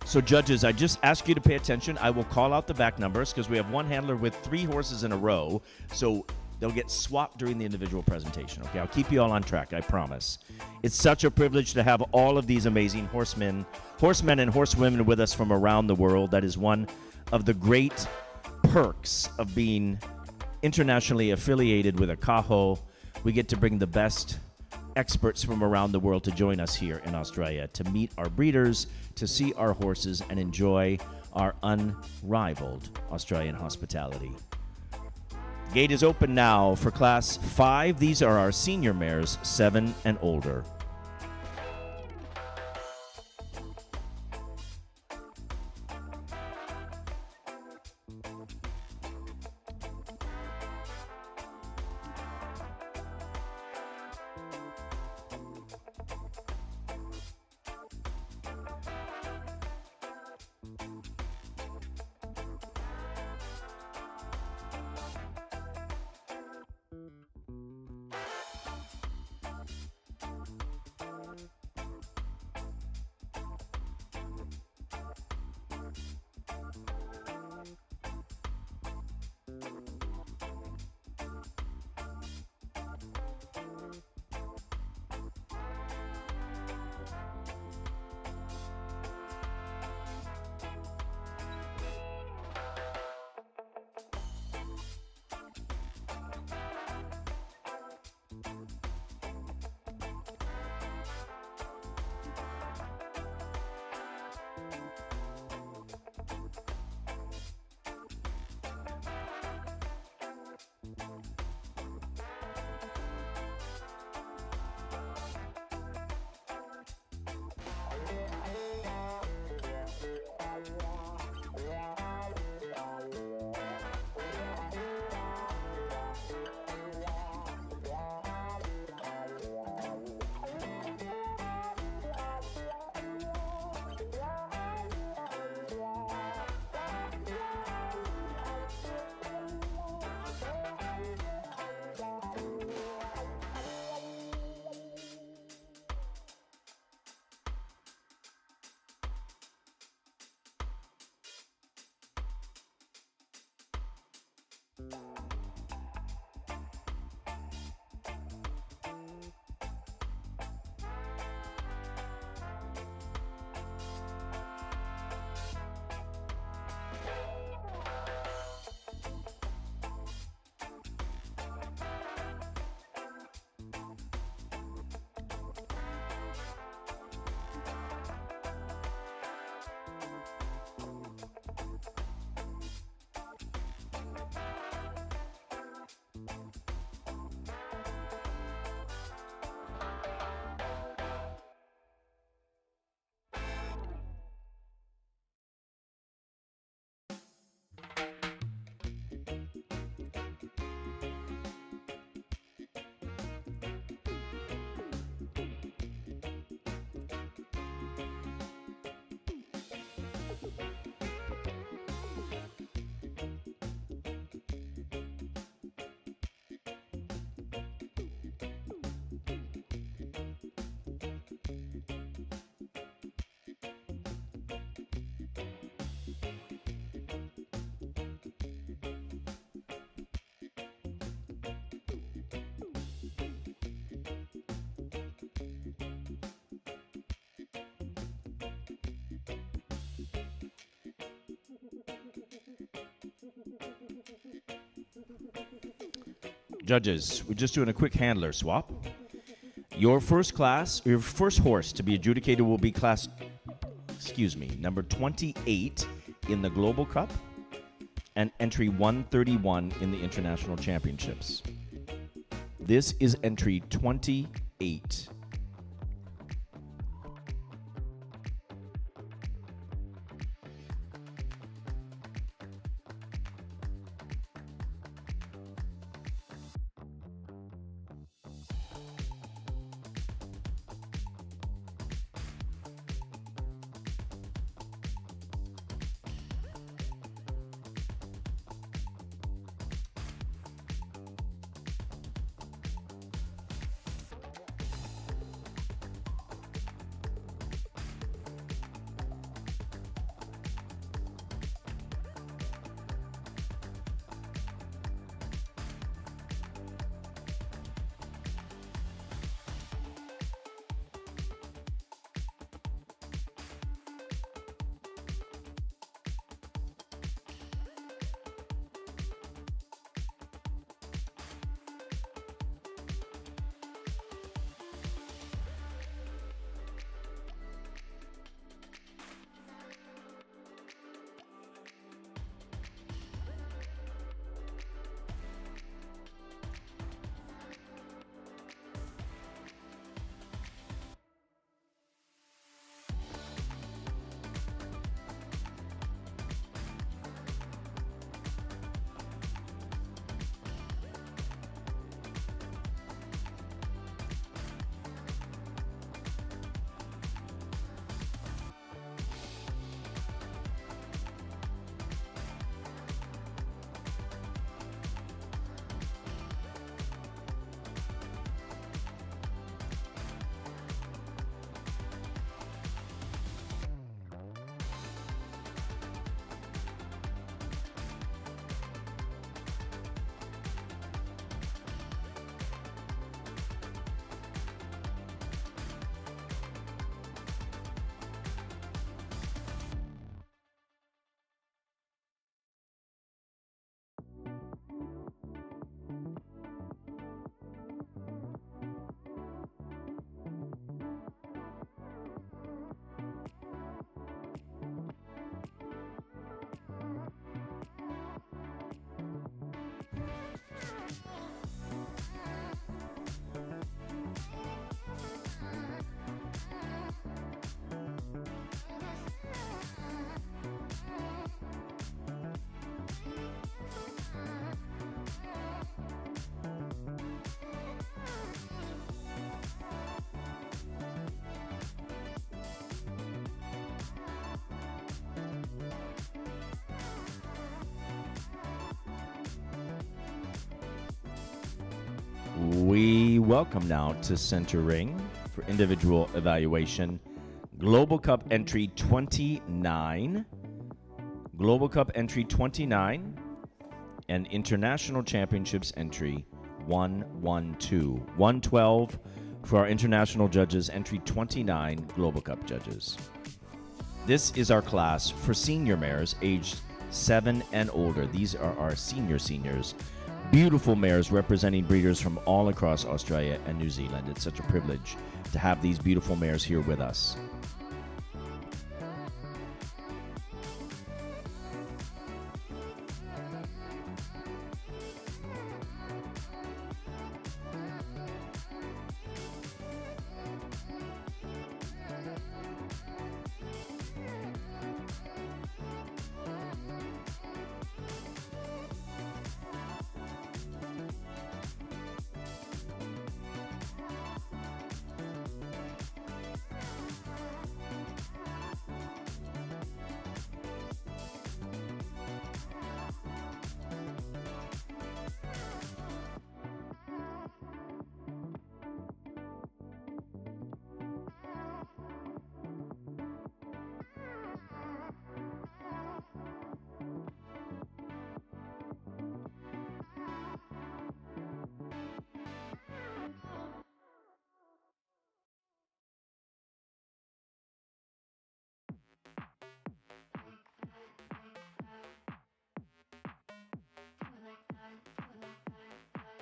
So, judges, I just ask you to pay attention. I will call out the back numbers because we have one handler with 3 horses in a row. So they'll get swapped during the individual presentation. Okay, I'll keep you all on track, I promise. It's such a privilege to have all of these amazing horsemen and horsewomen with us from around the world. That is one of the great perks of being internationally affiliated with ACAHO. We get to bring the best experts from around the world to join us here in Australia, to meet our breeders, to see our horses, and enjoy our unrivaled Australian hospitality. Gate is open now for Class 5. These are our senior mares, 7 and older. Judges, we're just doing a quick handler swap. Your first horse to be adjudicated will be number 28 in the Global Cup and entry 131 in the International Championships. This is entry 28. We welcome now to center ring for individual evaluation. Global Cup entry 29, Global Cup entry 29, and International Championships entry 112. 112 for our international judges, entry 29 Global Cup judges. This is our class for senior mares aged 7 and older. These are our seniors. Beautiful mares representing breeders from all across Australia and New Zealand. It's such a privilege to have these beautiful mares here with us.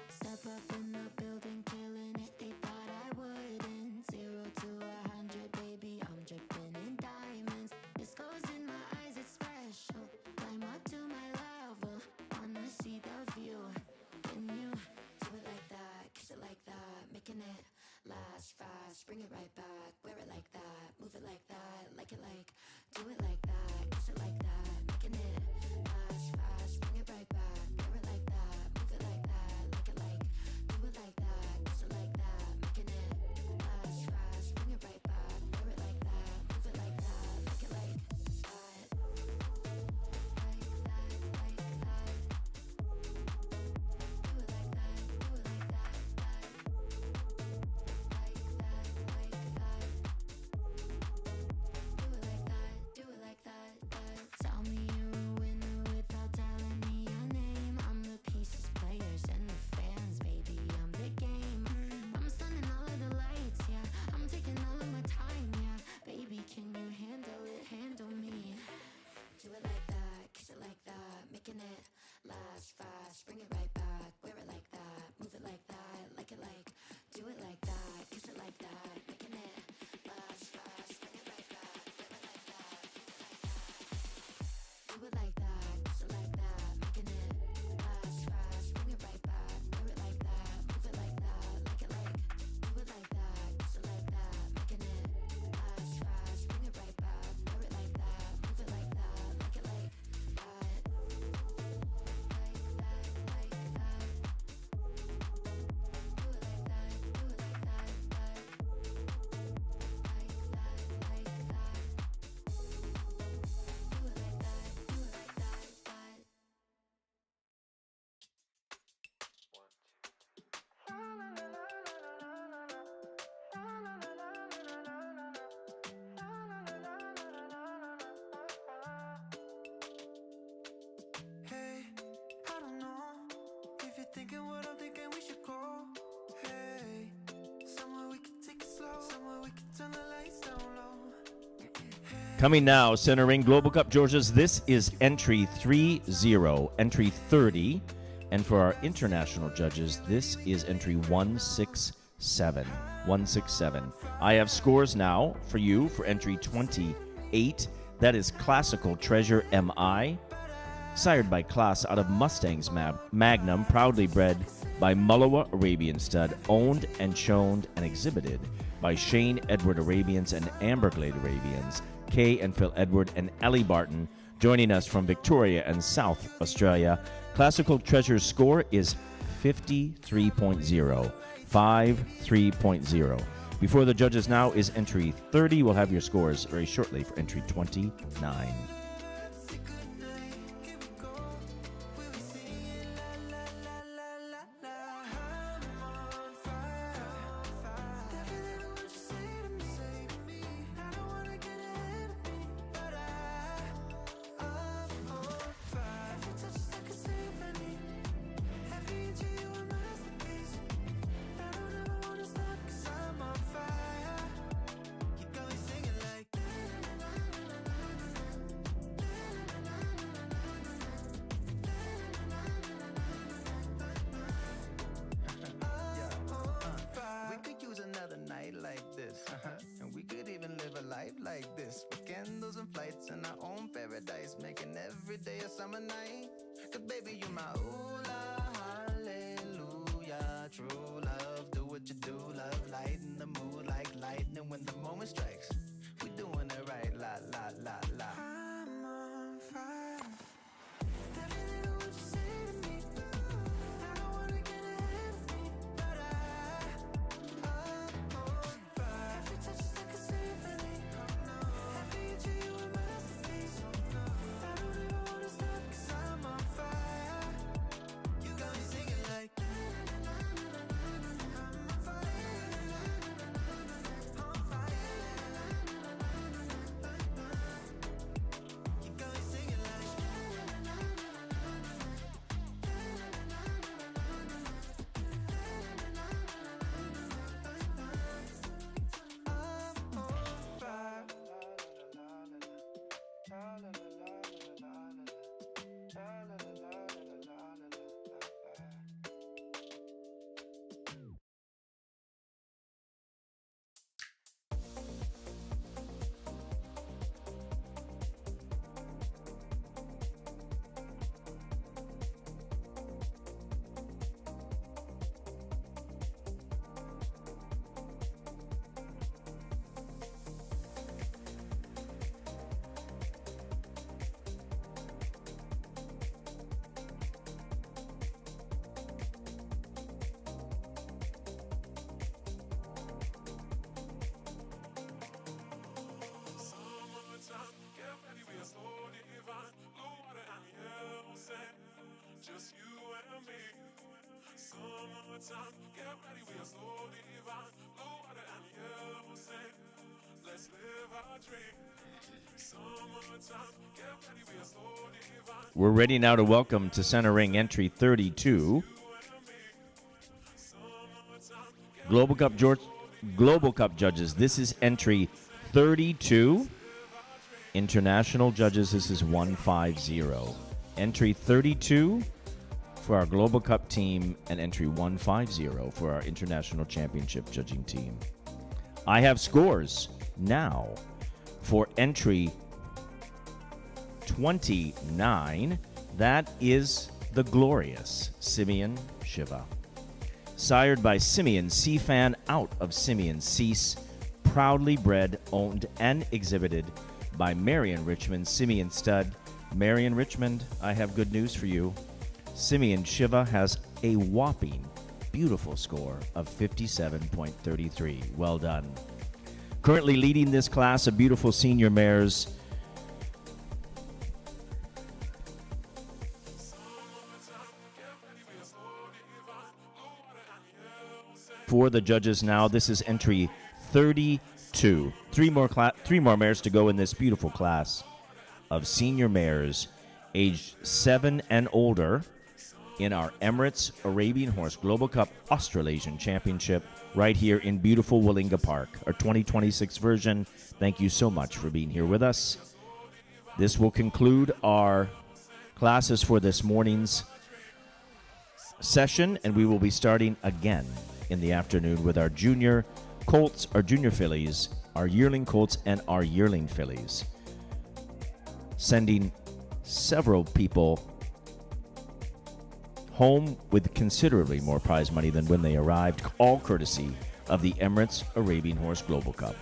Step up in the building, killing it. They thought I wouldn't. 0 to 100, baby, I'm dripping in diamonds. This goes in my eyes, it's special. Climb up to my level, wanna see the view. Can you do it like that? Kiss it like that, making it last fast. Bring it right back, wear it like that, move it like that, like it like. Do it like that, kiss it like that, making it last fast. Bring it right back, wear it like that, move it like that, like it like. Do it like that, kiss it like that, making it last fast. Bring it right back, wear it like that, move it like that, like it like that. Like that, like that. Do it like that, do it like that, that. Like that, like that. Do it like that, that. Tell me you're a winner without telling me your name. I'm the pieces, players, and the fans, baby. I'm the game. I'm stunning all of the lights, yeah. I'm taking all of my time, yeah. Baby, can you handle it? Handle me. Do it like that, kiss it like that, making it last fast. Bring it right back, wear it like that, move it like that, like it like. Do it like that, kiss it like that, making it last fast. Bring it right back, wear it like that, do it like that, kiss it like that, making it last fast. Bring it right back, wear it like that, move it like that, like it like. Do it like that, kiss it like that, making it last fast. Bring it right back, wear it like that, move it like that, like it like that. Like that, like that. Do it like that, do it like that, that. Like that, like that. Do it like that, do it like that, that. Hey, I don't know if you're thinking what I'm thinking, we should go. Hey, somewhere we can take it slow, somewhere we can turn the lights down low. Coming now, center ring Global Cup Georges. This is entry 30, entry 30. And for our international judges, this is entry 167. 167. I have scores now for you for entry 28. That is Classical Treasure MI. Sired by Class out of Mustangs Magnum, proudly bred by Mullewa Arabian Stud, owned and shown and exhibited by Shane Edward Arabians and Amberglade Arabians, Kay and Phil Edward and Ellie Barton, joining us from Victoria and South Australia. Classical Treasure's score is 53.0. 53.0. Before the judges now is entry 30. We'll have your scores very shortly for entry 29. like this. With candles and flights and our own paradise, making every day a summer night. Cause baby, you my ooh la, hallelujah. True love, do what you do, love, lighten the mood like lightning when the moment strikes. We doing it right, la la la la. I'm on fire. Every little what you say to me, I don't wanna get ahead of me, but I'm on fire. Every touch is like a symphony. Every inch of you a masterpiece. I don't ever wanna stop 'cause I'm on fire. You got me singing like I'm on fire. On fire. You got me singing like I'm on fire. Summertime, get ready, we are so divine. Blue water and yellow sand, just you and me. Summertime, get ready, we are so divine. Blue water and yellow sand, let's live our dream. Summertime, get ready, we are so divine. We're ready now to welcome to center ring entry 32. Global Cup judges, this is entry 32. International judges, this is 150. Entry 32 for our Global Cup team and entry 150 for our International Championship judging team. I have scores now for entry 29. That is the glorious Simeon Shiva. Sired by Simeon C-Fan out of Simeon Cease, proudly bred, owned, and exhibited by Marion Richmond Simeon Stud. Marion Richmond, I have good news for you. Simeon Shiva has a whopping, beautiful score of 57.33. Well done. Currently leading this class of beautiful senior mares for the judges now. This is entry 32. Three more mares to go in this beautiful class of senior mares aged 7 and older in our Emirates Arabian Horse Global Cup Australasian Championship right here in beautiful Willinga Park, our 2026 version. Thank you so much for being here with us. This will conclude our classes for this morning's session, and we will be starting again in the afternoon with our junior colts, our junior fillies, our yearling colts, and our yearling fillies. Sending several people home with considerably more prize money than when they arrived, all courtesy of the Emirates Arabian Horse Global Cup.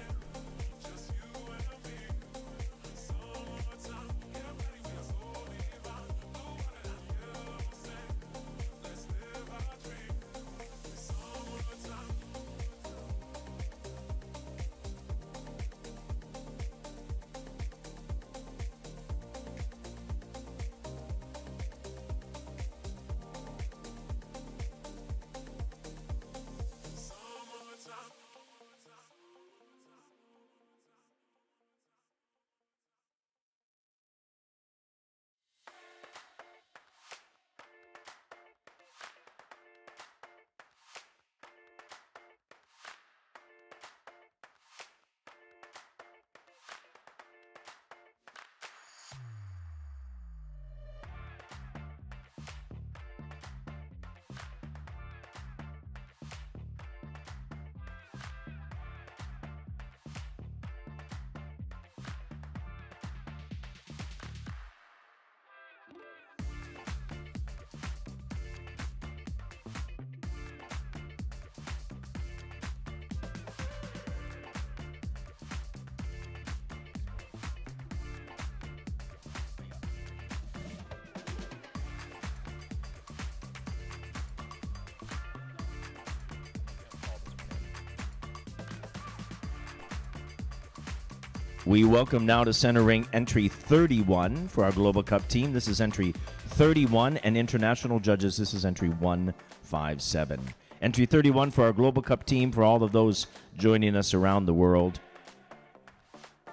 We welcome now to center ring entry 31 for our Global Cup team. This is entry 31, and international judges, this is entry 157. Entry 31 for our Global Cup team, for all of those joining us around the world.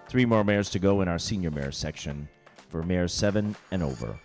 3 more mares to go in our senior mare section for mares 7 and over.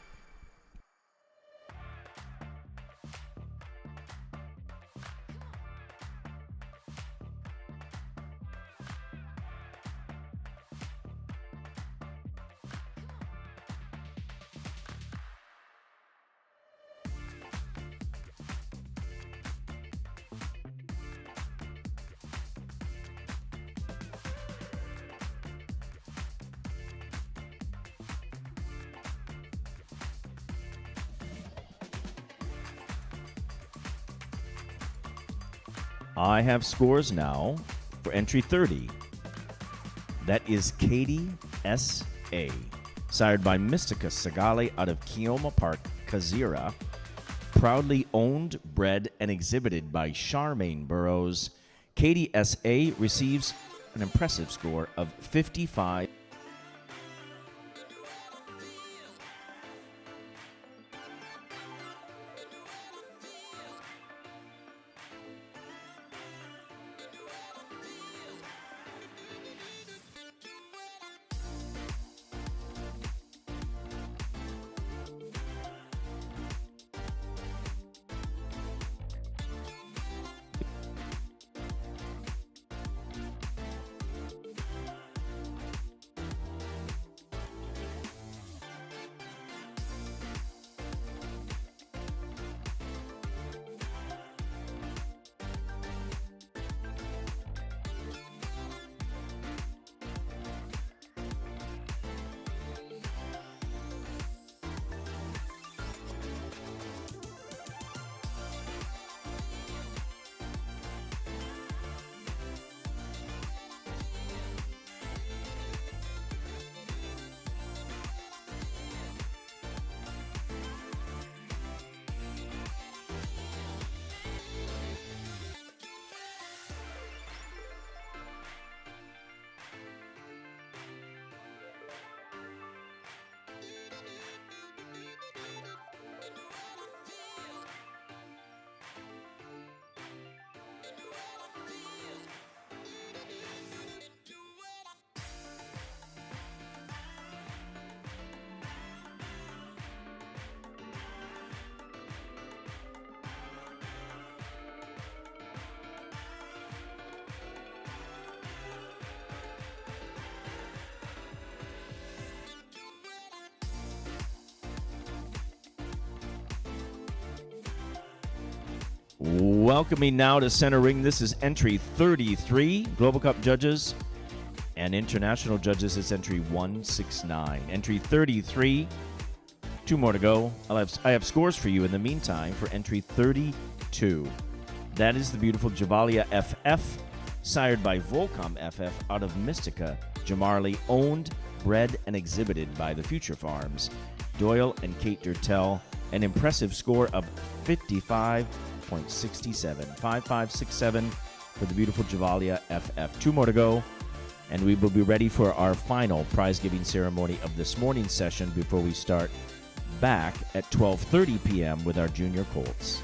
I have scores now for entry 30. That is Katie S.A., sired by Mystica Sagale out of Kioma Park, Kazira. Proudly owned, bred, and exhibited by Charmaine Burrows. Katie S.A. receives an impressive score of 55. Welcoming now to center ring, this is entry 33. Global Cup judges and international judges, it's entry 169. Entry 33, 2 more to go. I have scores for you in the meantime for entry 32. That is the beautiful Javalia FF, sired by Volcom FF out of Mystica, Jamarly, owned, bred, and exhibited by the Future Farms. Doyle and Kate Durtell, an impressive score of 55.67. 5567 for the beautiful Javalia FF. 2 more to go, and we will be ready for our final prize-giving ceremony of this morning's session before we start back at 12:30 p.m. with our junior colts.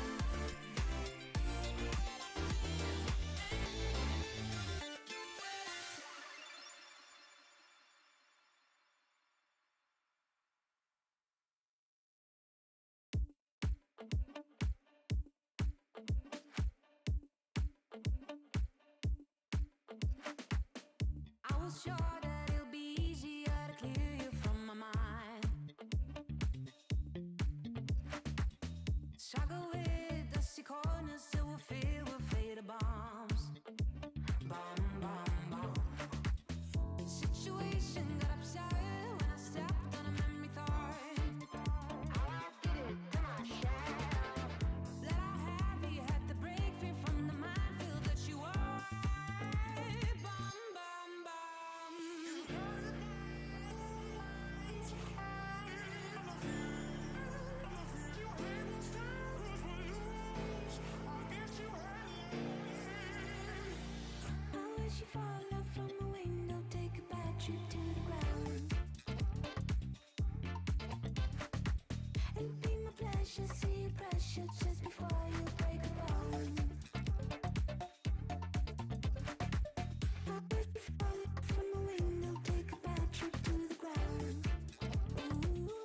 Sure that it'll be easier to clear you from my mind. Struggle with dusty corners till we're filled with fatal bombs. Bomb, bomb, bomb. Situation got upset when I stepped on a memory thorn. I did it, then I shall. Let I have you had to break free from the minefield that you are. You fall off from the window, take it back trip to the ground. It'd be my pleasure, see your pressure just before you break a bone. I wish you fall from a window, take a bad trip to the ground. Ooh.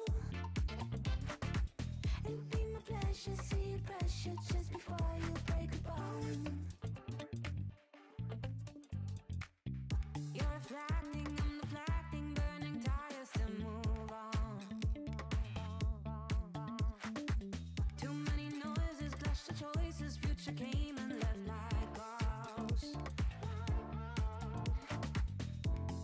It'd be my pleasure, see your pressure just before you break a bone. You're reflecting, I'm deflecting, burning tires to move on. Too many noises, clash the choices, future came and left like ghosts.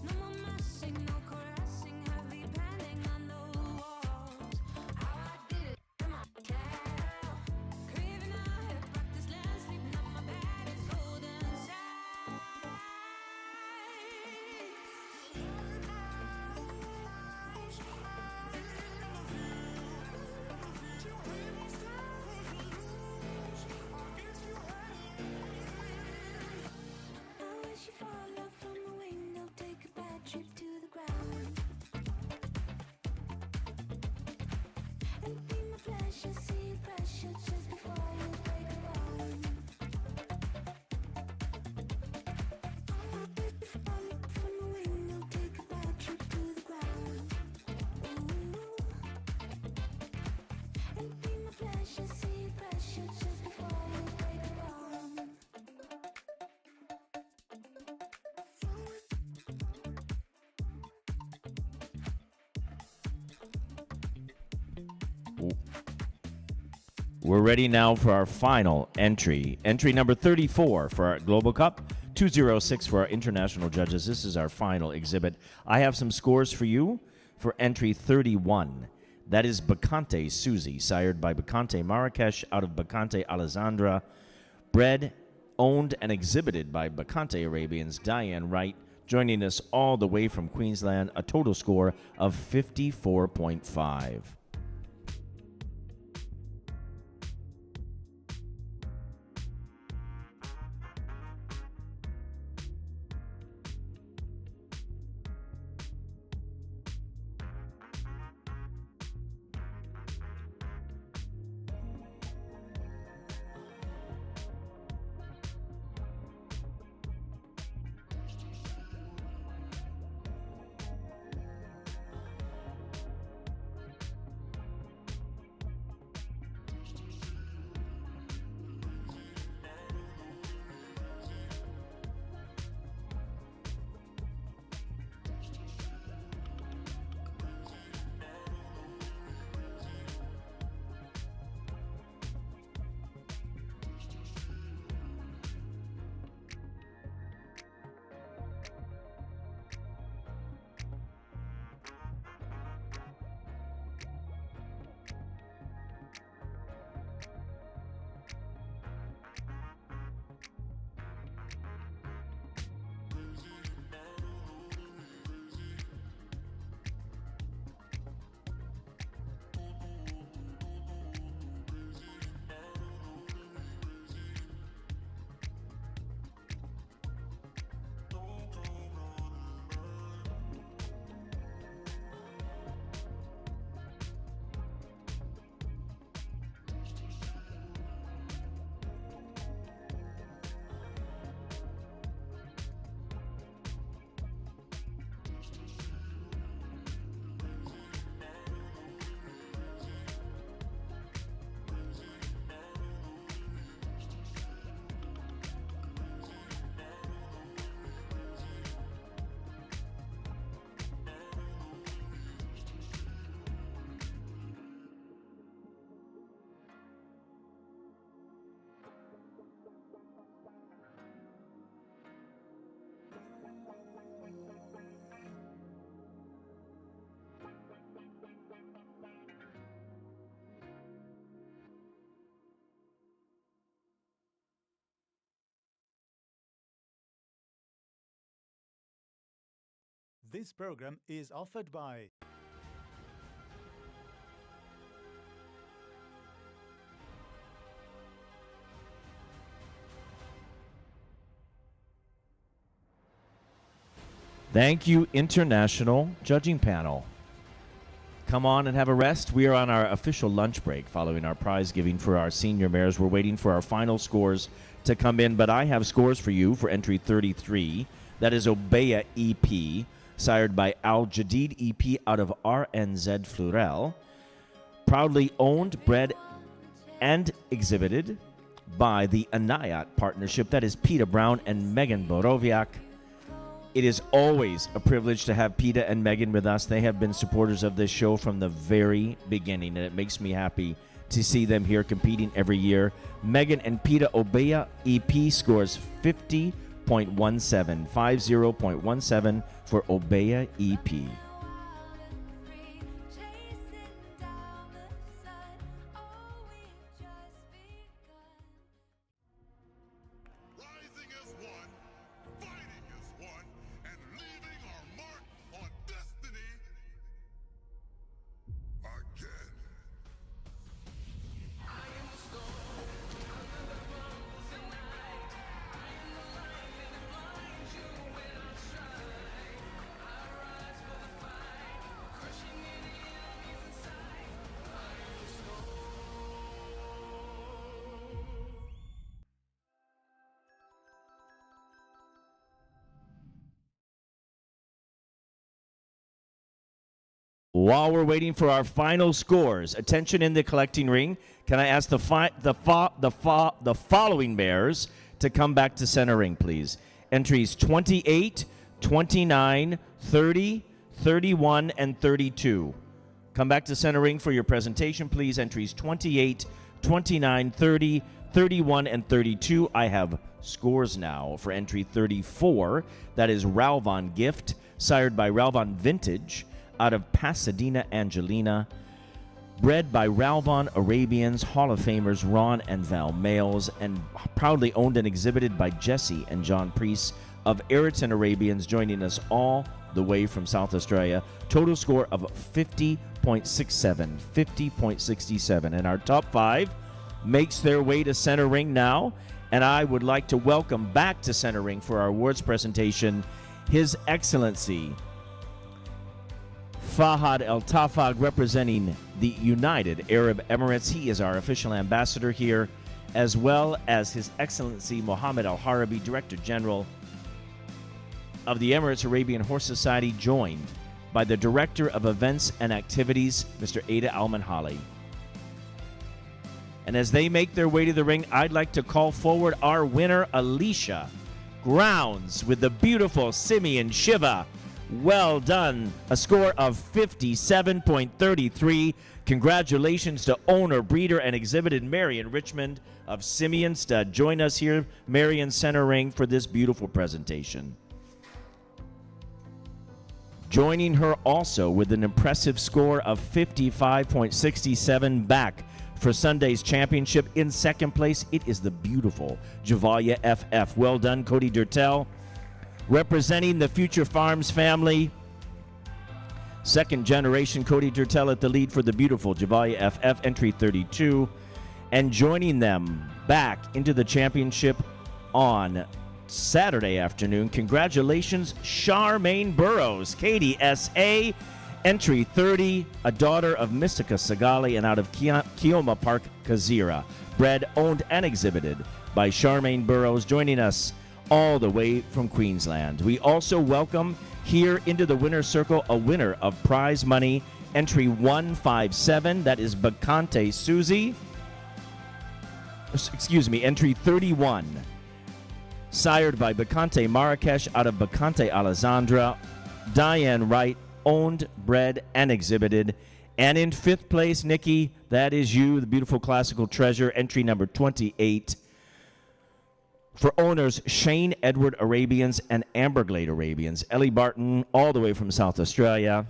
No more messing, no caressing, heavy pending on the walls. How I did it to myself, craving out here, practice less, sleeping on my bed is golden sand. I wish you fall off from a window, take a bad trip to the ground. It'd be my pleasure, see your pressure just before you break a bone. I wish you fall off from a window, take a bad trip to the ground. Ooh. It'd be my pleasure, see your pressure just before you break a bone. We're ready now for our final entry. Entry number 34 for our Global Cup, 206 for our international judges. This is our final exhibit. I have some scores for you for entry 31. That is Bacante Susie, sired by Bacante Marrakesh out of Bacante Alessandra. Bred, owned, and exhibited by Bacante Arabians, Diane Wright, joining us all the way from Queensland, a total score of 54.5. This program is offered by Thank you, International Judging Panel. Come on and have a rest. We are on our official lunch break following our prize giving for our senior mares. We're waiting for our final scores to come in, but I have scores for you for entry 33. That is Obeya EP, sired by Al Jadid EP out of RNZ Fleurel. Proudly owned, bred, and exhibited by the Anayat Partnership. That is Peter Brown and Megan Borowiak. It is always a privilege to have Peter and Megan with us. They have been supporters of this show from the very beginning, and it makes me happy to see them here competing every year. Megan and Peter Obeya EP scores 50.17 for Obeya EP. Rising as one, fighting as one, and leaving our mark on destiny again. While we're waiting for our final scores, attention in the collecting ring. Can I ask the following mares to come back to center ring, please? Entries 28, 29, 30, 31, and 32. Come back to center ring for your presentation, please. Entries 28, 29, 30, 31, and 32. I have scores now for entry 34. That is Ralvon Gift, sired by Ralvon Vintage, out of Pasadena, Angelina. Bred by Ralvon Arabians, Hall of Famers Ron and Val Males, and proudly owned and exhibited by Jesse and John Priest of Eriton Arabians, joining us all the way from South Australia. Total score of 50.67, 50.67. And our top five makes their way to center ring now. And I would like to welcome back to center ring for our awards presentation His Excellency Fahad El Tafag, representing the United Arab Emirates. He is our official ambassador here, as well as His Excellency Mohammed Al Harabi, Director General of the Emirates Arabian Horse Society, joined by the Director of Events and Activities, Mr. Ada Al-Manhali. And as they make their way to the ring, I'd like to call forward our winner, Alicia Grounds, with the beautiful Simeon Shiva. Well done. A score of 57.33. Congratulations to owner, breeder, and exhibited Marion Richmond of Simeon Stud. Join us here, Marion Center Ring, for this beautiful presentation. Joining her also with an impressive score of 55.67 back for Sunday's championship in second place, it is the beautiful Javalia FF. Well done, Cody Durtell. Representing the Future Farms family, second generation Cody Durtell at the lead for the beautiful Javalia FF, entry 32. And joining them back into the championship on Saturday afternoon, congratulations, Charmaine Burrows, Katie S.A., entry 30, a daughter of Mystica Sagali and out of Kioma Park, Kazira. Bred, owned, and exhibited by Charmaine Burrows, joining us all the way from Queensland. We also welcome here into the winner's circle a winner of prize money, entry 157, that is Bacante Susie. Excuse me, entry 31, sired by Bacante Marrakesh out of Bacante Alessandra. Diane Wright, owned, bred, and exhibited. And in fifth place, Nikki, that is you, the beautiful classical treasure, entry number 28. For owners, Shane Edward Arabians and Amberglade Arabians. Ellie Barton, all the way from South Australia.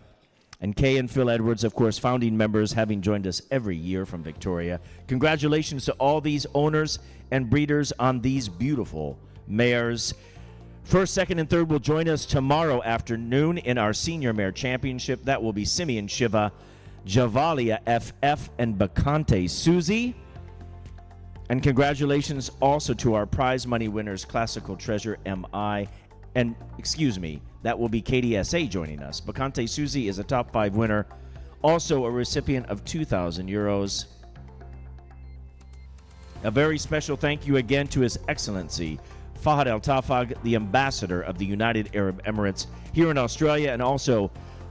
And Kay and Phil Edwards, of course, founding members, having joined us every year from Victoria. Congratulations to all these owners and breeders on these beautiful mares. First, second, and third will join us tomorrow afternoon in our Senior Mare Championship. That will be Simeon Shiva, Javalia FF, and Bacante Susie. And congratulations also to our prize money winners, Classical Treasure MI And, excuse me, that will be KDSA joining us. Bacante Susie is a top 5 winner, also a recipient of 2,000 euros. A very special thank you again to His Excellency Fahad Al Tafag, the Ambassador of the United Arab Emirates here in Australia, and also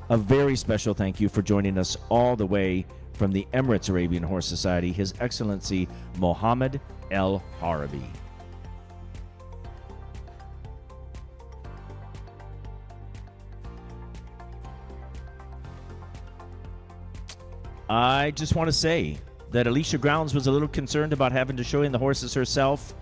a very special thank you for joining us all the way from the Emirates Arabian Horse Society, His Excellency Mohammed El Harabi. I just want to say that Alicia Grounds was a little concerned about having to show in the horses herself.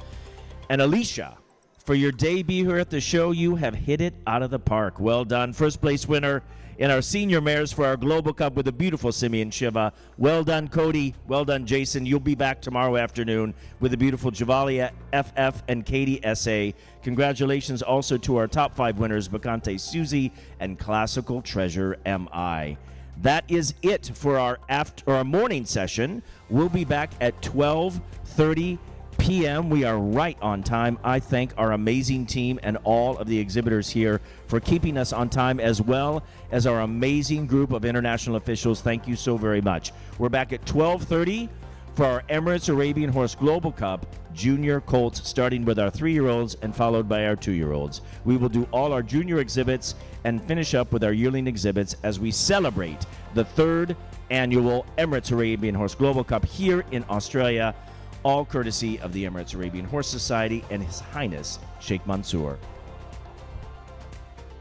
And Alicia, for your debut here at the show, you have hit it out of the park. Well done. First place winner in our senior mares for our Global Cup with a beautiful Simeon Shiva. Well done, Cody. Well done, Jason. You'll be back tomorrow afternoon with the beautiful Javalia FF and Katie SA. Congratulations also to our top 5 winners, Bacante Susie and Classical Treasure MI. That is it for our morning session. We'll be back at 12:30 p.m. We are right on time. I thank our amazing team and all of the exhibitors here for keeping us on time, as well as our amazing group of international officials. Thank you so very much. We're back at 12:30 for our Emirates Arabian Horse Global Cup Junior Colts, starting with our 3-year-olds and followed by our 2-year-olds. We will do all our junior exhibits and finish up with our yearling exhibits as we celebrate the 3rd annual Emirates Arabian Horse Global Cup here in Australia, all courtesy of the Emirates Arabian Horse Society and His Highness Sheikh Mansour.